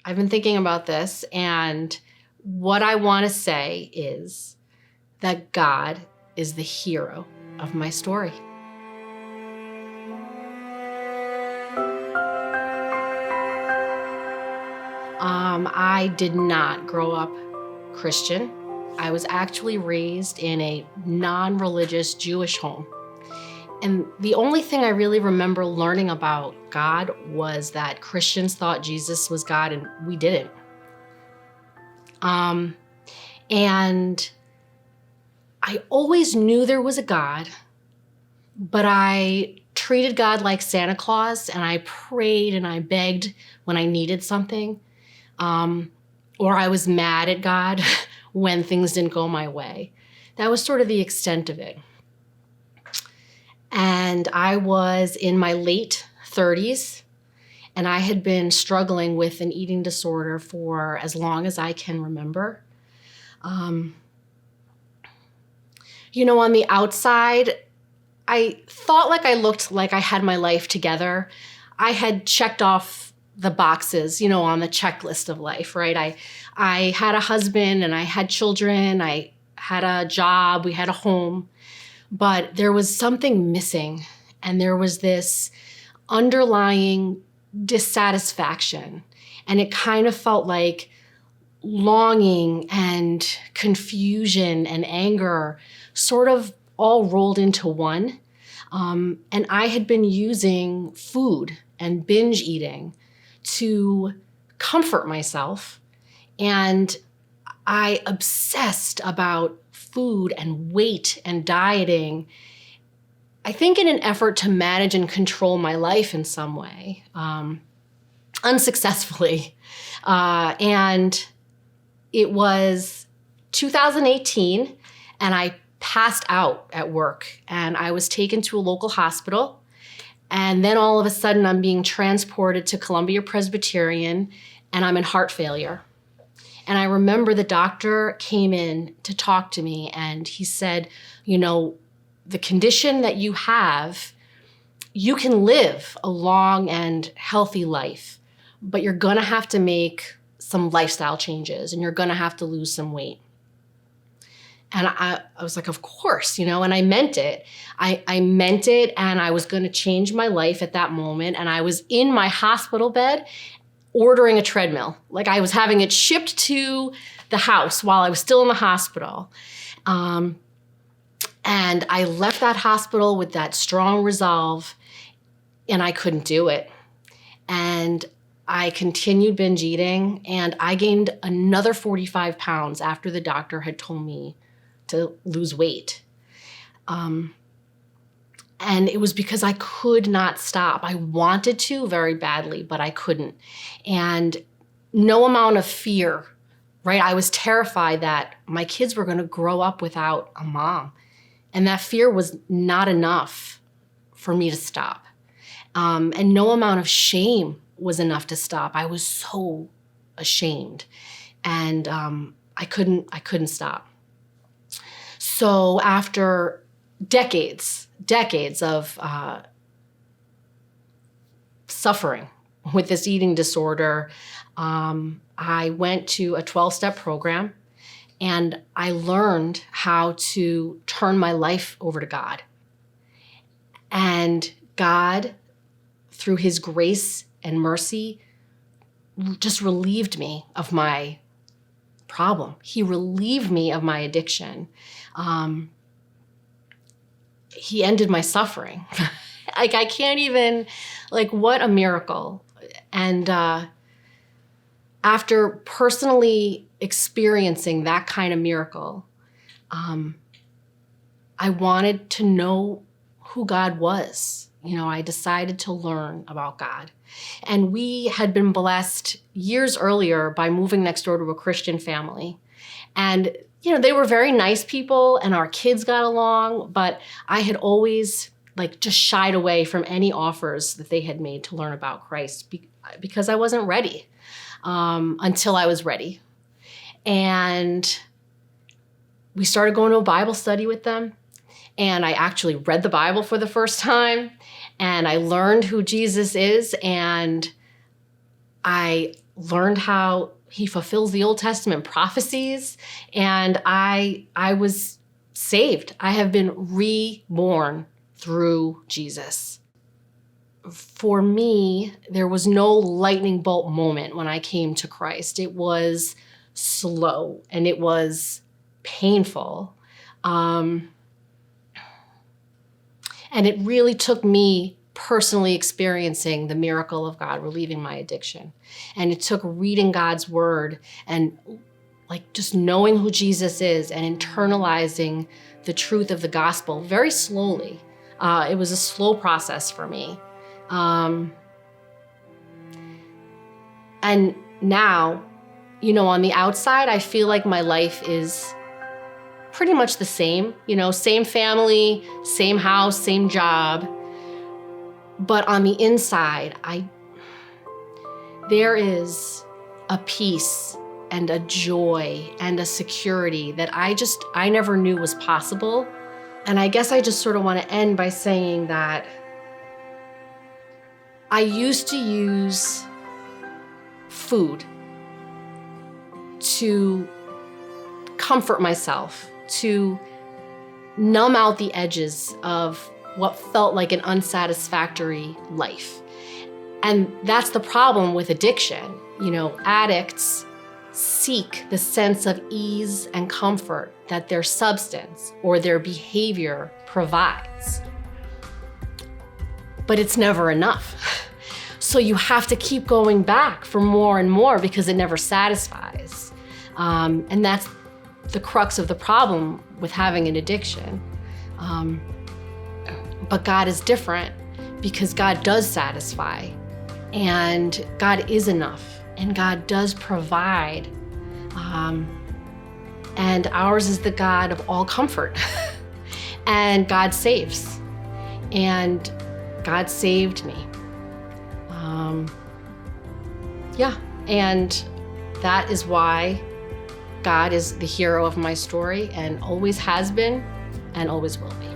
I've been thinking about this, and what I want to say is that God is the hero of my story. I did not grow up Christian. I was actually raised in a non-religious Jewish home. And the only thing I really remember learning about God was that Christians thought Jesus was God and we didn't. And I always knew there was a God, but I treated God like Santa Claus, and I prayed and I begged when I needed something. Or I was mad at God when things didn't go my way. That was sort of the extent of it. And I was in my late 30s, and I had been struggling with an eating disorder for as long as I can remember. On the outside, I thought like I looked like I had my life together. I had checked off the boxes, on the checklist of life, right? I had a husband and I had children. I had a job. We had a home. But there was something missing, and there was this underlying dissatisfaction. And it kind of felt like longing and confusion and anger sort of all rolled into one. And I had been using food and binge eating to comfort myself. And I obsessed about food and weight and dieting, I think in an effort to manage and control my life in some way, unsuccessfully. And it was 2018, and I passed out at work, and I was taken to a local hospital. And then all of a sudden, I'm being transported to Columbia Presbyterian, and I'm in heart failure. And I remember the doctor came in to talk to me, and he said, the condition that you have, you can live a long and healthy life, but you're gonna have to make some lifestyle changes, and you're gonna have to lose some weight. And I was like, of course, and I meant it. I meant it, and I was gonna change my life at that moment. And I was in my hospital bed ordering a treadmill. Like, I was having it shipped to the house while I was still in the hospital. And I left that hospital with that strong resolve, and I couldn't do it. And I continued binge eating, and I gained another 45 pounds after the doctor had told me to lose weight. And it was because I could not stop. I wanted to very badly, but I couldn't. And no amount of fear, right? I was terrified that my kids were going to grow up without a mom. And that fear was not enough for me to stop. And no amount of shame was enough to stop. I was so ashamed. And I couldn't stop. So after decades of suffering with this eating disorder, I went to a 12-step program, and I learned how to turn my life over to God. And God, through his grace and mercy, just relieved me of my problem. He relieved me of my addiction. He ended my suffering. I can't even, what a miracle. And after personally experiencing that kind of miracle, I wanted to know who God was. I decided to learn about God. And we had been blessed years earlier by moving next door to a Christian family. And they were very nice people, and our kids got along, but I had always just shied away from any offers that they had made to learn about Christ because I wasn't ready until I was ready. And we started going to a Bible study with them, and I actually read the Bible for the first time, and I learned who Jesus is, and I learned how he fulfills the Old Testament prophecies, and I was saved. I have been reborn through Jesus. For me, there was no lightning bolt moment when I came to Christ. It was slow and it was painful. And it really took me personally experiencing the miracle of God relieving my addiction. And it took reading God's word and just knowing who Jesus is and internalizing the truth of the gospel very slowly. It was a slow process for me. And now, on the outside, I feel like my life is pretty much the same, same family, same house, same job. But on the inside, there is a peace and a joy and a security that I never knew was possible. And I guess I just sort of want to end by saying that I used to use food to comfort myself, to numb out the edges of what felt like an unsatisfactory life. And that's the problem with addiction. Addicts seek the sense of ease and comfort that their substance or their behavior provides. But it's never enough. So you have to keep going back for more and more because it never satisfies. And that's the crux of the problem with having an addiction. But God is different because God does satisfy, and God is enough, and God does provide. And ours is the God of all comfort. And God saves. And God saved me. And that is why God is the hero of my story and always has been and always will be.